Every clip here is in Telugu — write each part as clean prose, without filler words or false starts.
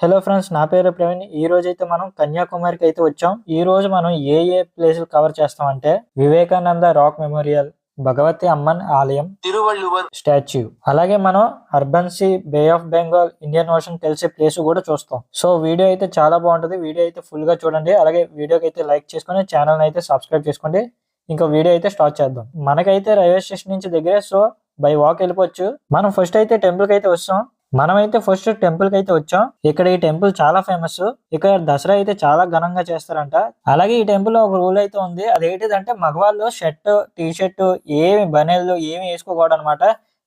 హలో ఫ్రెండ్స్, నా పేరు ప్రవీణ్. ఈ రోజు అయితే మనం కన్యాకుమారికి అయితే వచ్చాం. ఈ రోజు మనం ఏ ప్లేసులు కవర్ చేస్తామంటే వివేకానంద రాక్ మెమోరియల్, భగవతి అమ్మన్ ఆలయం, తిరువళ్ళువర్ స్టాచ్యూ, అలాగే మనం Arabian Sea, Bay of Bengal, Indian Ocean తెలిసే ప్లేస్ కూడా చూస్తాం. సో వీడియో అయితే చాలా బాగుంటుంది. వీడియో అయితే ఫుల్ గా చూడండి. అలాగే వీడియోకి అయితే లైక్ చేసుకొని ఛానల్ అయితే సబ్స్క్రైబ్ చేసుకోండి. ఇంకా వీడియో అయితే స్టార్ట్ చేద్దాం. మనకైతే రైల్వే స్టేషన్ నుంచి దగ్గరే, సో బై వాక్ వెళ్ళిపోవచ్చు. మనం ఫస్ట్ అయితే టెంపుల్ కి అయితే వస్తాం. మనమైతే ఫస్ట్ టెంపుల్ కి అయితే వచ్చాం. ఇక్కడ ఈ టెంపుల్ చాలా ఫేమస్. ఇక్కడ దసరా అయితే చాలా ఘనంగా చేస్తారంట. అలాగే ఈ టెంపుల్ లో ఒక రూల్ అయితే ఉంది. అదేంటిదంటే మగవాళ్ళు షర్ట్, టీ షర్ట్, ఏమి బనీళ్ళు ఏమి వేసుకోకూడదు అనమాట.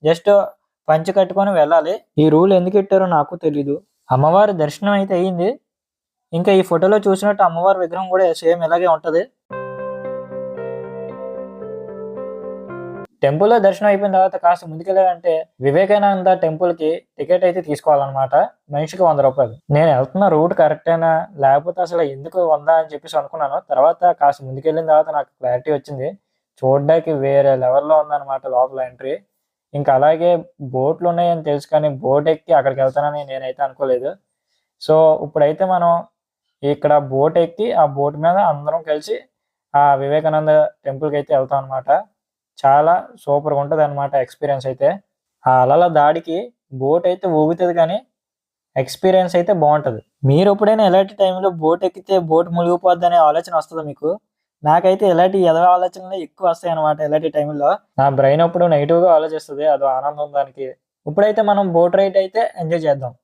జస్ట్ పంచి కట్టుకొని వెళ్ళాలి. ఈ రూల్ ఎందుకు ఇట్టారో నాకు తెలీదు. అమ్మవారి దర్శనం అయితే అయ్యింది. ఇంకా ఈ ఫోటోలో చూసినట్టు అమ్మవారి విగ్రహం కూడా సేమ్ ఇలాగే ఉంటది. టెంపుల్ లో దర్శనం అయిపోయిన తర్వాత కాస్త ముందుకెళ్ళాలంటే వివేకానంద టెంపుల్ కి టికెట్ అయితే తీసుకోవాలన్నమాట. మనిషికి 100 రూపాయలు. నేను వెళ్తున్న రూట్ కరెక్టేనా లేకపోతే అసలు ఎందుకు 100 అని చెప్పేసి అనుకున్నాను. తర్వాత కాస్త ముందుకెళ్ళిన తర్వాత నాకు క్లారిటీ వచ్చింది. చూడడానికి వేరే లెవెల్లో ఉందన్నమాట లోపల ఎంట్రీ. ఇంకా అలాగే బోట్లు ఉన్నాయని తెలుసు, కానీ బోట్ ఎక్కి అక్కడికి వెళ్తానని నేనైతే అనుకోలేదు. సో ఇప్పుడైతే మనం ఇక్కడ బోట్ ఎక్కి ఆ బోట్ మీద అందరం కలిసి ఆ వివేకానంద టెంపుల్కి అయితే వెళ్తాం అనమాట. చాలా సూపర్గా ఉంటుంది అనమాట ఎక్స్పీరియన్స్ అయితే. ఆ అలల దాడికి బోట్ అయితే ఊగుతుంది, కానీ ఎక్స్పీరియన్స్ అయితే బాగుంటుంది. మీరు ఎప్పుడైనా ఎలాంటి టైంలో బోట్ ఎక్కితే బోట్ మునిగిపోద్ది అనే ఆలోచన వస్తుంది మీకు? నాకైతే ఎలాంటి ఎదవ ఆలోచనలు ఎక్కువ వస్తాయి అనమాట. ఎలాంటి టైంలో నా బ్రెయిన్ అప్పుడు నెగిటివ్గా ఆలోచిస్తుంది. అదో ఆనందం దానికి. ఇప్పుడైతే మనం బోట్ రైడ్ అయితే ఎంజాయ్ చేద్దాం.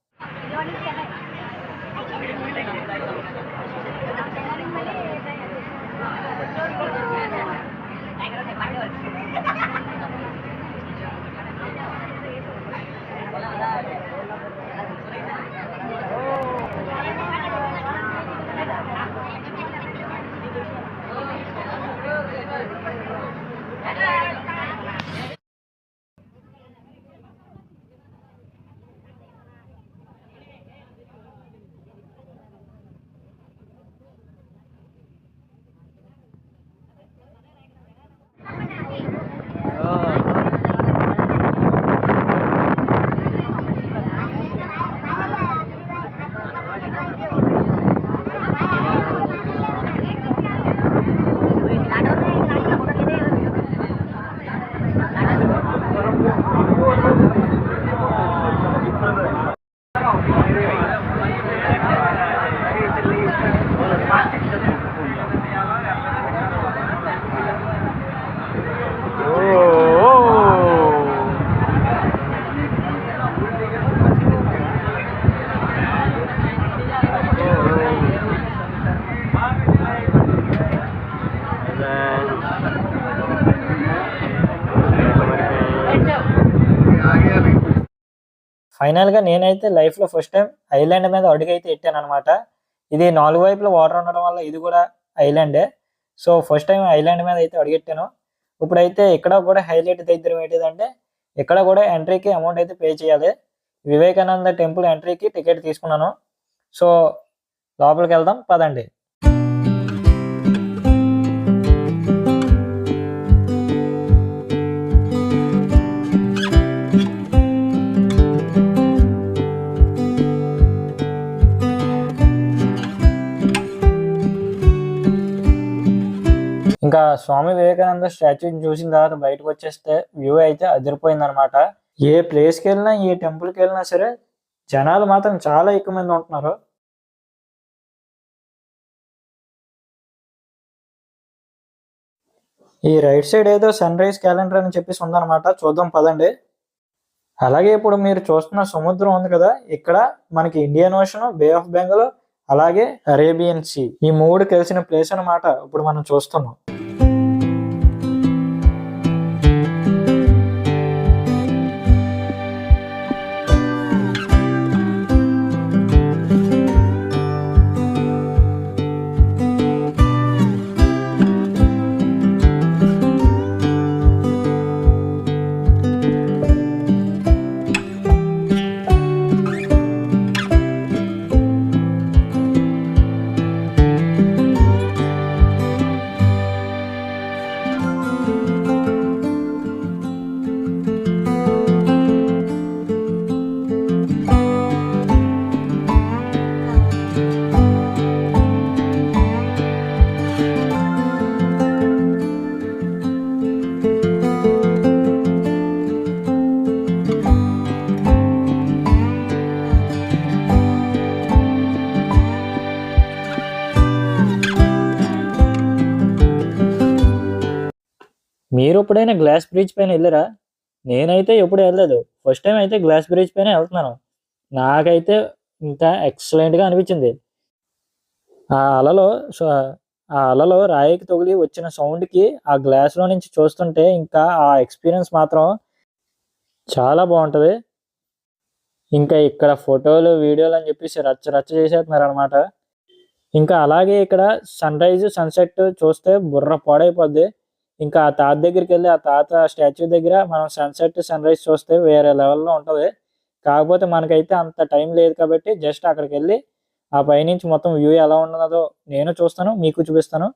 ఫైనల్ గా నేనైతే లైఫ్ లో ఫస్ట్ టైం ఐలాండ్ మీద అడుగైతే ఎట్టాను అనమాట. ఇది 4 వైపుల వాటర్ ఉండడం వల్ల ఇది కూడా ఐలాండే. సో ఫస్ట్ టైం ఐలాండ్ మీద అయితే అడుగెట్టాను. ఇప్పుడైతే ఇక్కడ కూడా హైలైట్ దగ్గర ఏంటిదంటే ఇక్కడ కూడా ఎంట్రీకి అమౌంట్ అయితే పే చేయాలి. వివేకానంద టెంపుల్ ఎంట్రీకి టికెట్ తీసుకున్నాను. సో లోపలికి వెళ్దాం పదండి. ఇంకా స్వామి వివేకానంద స్టాచ్యూని చూసిన తర్వాత బయటకు వచ్చేస్తే వ్యూ అయితే అదిరిపోయింది అనమాట. ఏ ప్లేస్కి వెళ్ళినా ఏ టెంపుల్కి వెళ్ళినా సరే జనాలు మాత్రం చాలా ఎక్కువ మంది ఉంటున్నారు. ఈ రైట్ సైడ్ ఏదో సన్ రైజ్ క్యాలెండర్ అని చెప్పేసి ఉందన్నమాట. చూద్దాం పదండి. అలాగే ఇప్పుడు మీరు చూస్తున్న సముద్రం ఉంది కదా, ఇక్కడ మనకి Indian Ocean, Bay of Bengal, అలాగే అరేబియన్ సీ, ఈ 3 కలిసిన ప్లేస్ అనమాట ఇప్పుడు మనం చూస్తున్నాం. మీరు ఎప్పుడైనా గ్లాస్ బ్రిడ్జ్ పైన వెళ్ళారా? నేనైతే ఎప్పుడు వెళ్ళలేదు. ఫస్ట్ టైం అయితే గ్లాస్ బ్రిడ్జ్ పైన వెళ్తున్నాను. నాకైతే ఇంకా ఎక్సలెంట్‌గా అనిపించింది. ఆ అలలో సో ఆ అలలో రాయికి తగిలి వచ్చిన సౌండ్‌కి ఆ గ్లాస్‌లో నుంచి చూస్తుంటే ఇంకా ఆ ఎక్స్‌పీరియన్స్ మాత్రం చాలా బావుంటది. ఇంకా ఇక్కడ ఫోటోలు, వీడియోలు అని చెప్పేసి రచ్చ రచ్చ చేసేస్తున్నారనమాట. ఇంకా అలాగే ఇక్కడ సన్‌రైజ్, సన్‌సెట్ చూస్తే బుర్ర పాడైపోద్ది. ఇంకా ఆ తాత దగ్గరికెళ్ళి ఆ తాత స్టాచ్యూ దగ్గర మనం సన్‌సెట్, సన్‌రైజ్ చూస్తే వేరే లెవెల్‌లో ఉంటది. కాకపోతే మనకైతే అంత టైం లేదు కాబట్టి జస్ట్ అక్కడికెళ్ళి ఆ పైనుంచి మొత్తం వ్యూ ఎలా ఉన్నదో నేను చూస్తాను, మీకు చూపిస్తాను.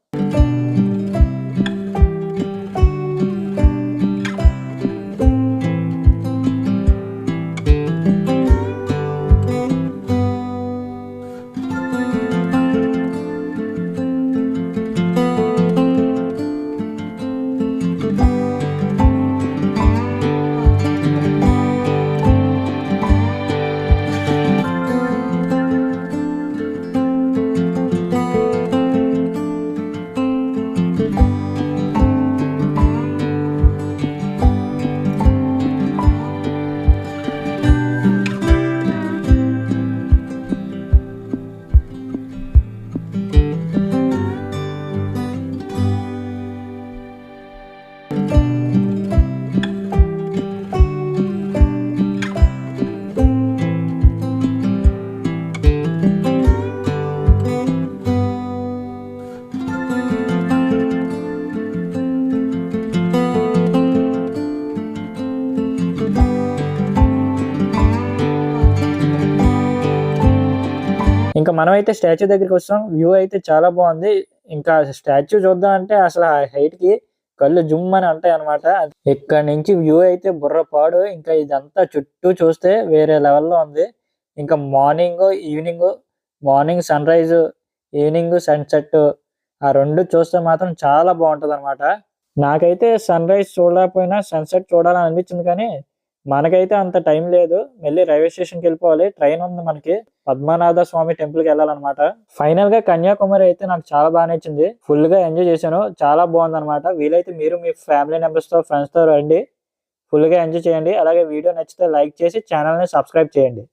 ఇంకా మనమైతే స్టాచ్యూ దగ్గరికొచ్చాం. వ్యూ అయితే చాలా బావుంది. ఇంకా స్టాచ్యూ చూద్దాం అంటే అసలు ఆ హైట్‌కి కళ్ళు జుమ్మని అంటాయన్నమాట. ఇక్కడి నుంచి వ్యూ అయితే బుర్ర పాడు. ఇంకా ఇదంతా చుట్టూ చూస్తే వేరే లెవెల్‌లో ఉంది. ఇంకా మార్నింగ్ సన్‌రైజు, ఈవినింగ్ సన్‌సెట్టు ఆ 2 చూస్తే మాత్రం చాలా బావుంటదన్నమాట. నాకైతే సన్‌రైజ్ చూడలేకపోయినా సన్‌సెట్ చూడాలని అనిపించింది కానీ, మనకైతే అంత టైం లేదు. మళ్ళీ రైల్వే స్టేషన్‌కెళ్ళిపోవాలి. ట్రైన్ ఉంది మనకి. పద్మనాభ స్వామి టెంపుల్‌కెళ్ళాలనమాట. ఫైనల్‌గా కన్యాకుమారి అయితే నాకు చాలా బా నచ్చింది. ఫుల్‌గా ఎంజాయ్ చేశాను. చాలా బావుందనమాట. వీలైతే మీరు మీ ఫ్యామిలీ మెంబర్స్‌తో, ఫ్రెండ్స్‌తో రండి. ఫుల్‌గా ఎంజాయ్ చేయండి. అలాగే వీడియో నచ్చితే లైక్ చేసి ఛానెల్‌ని సబ్స్క్రైబ్ చేయండి.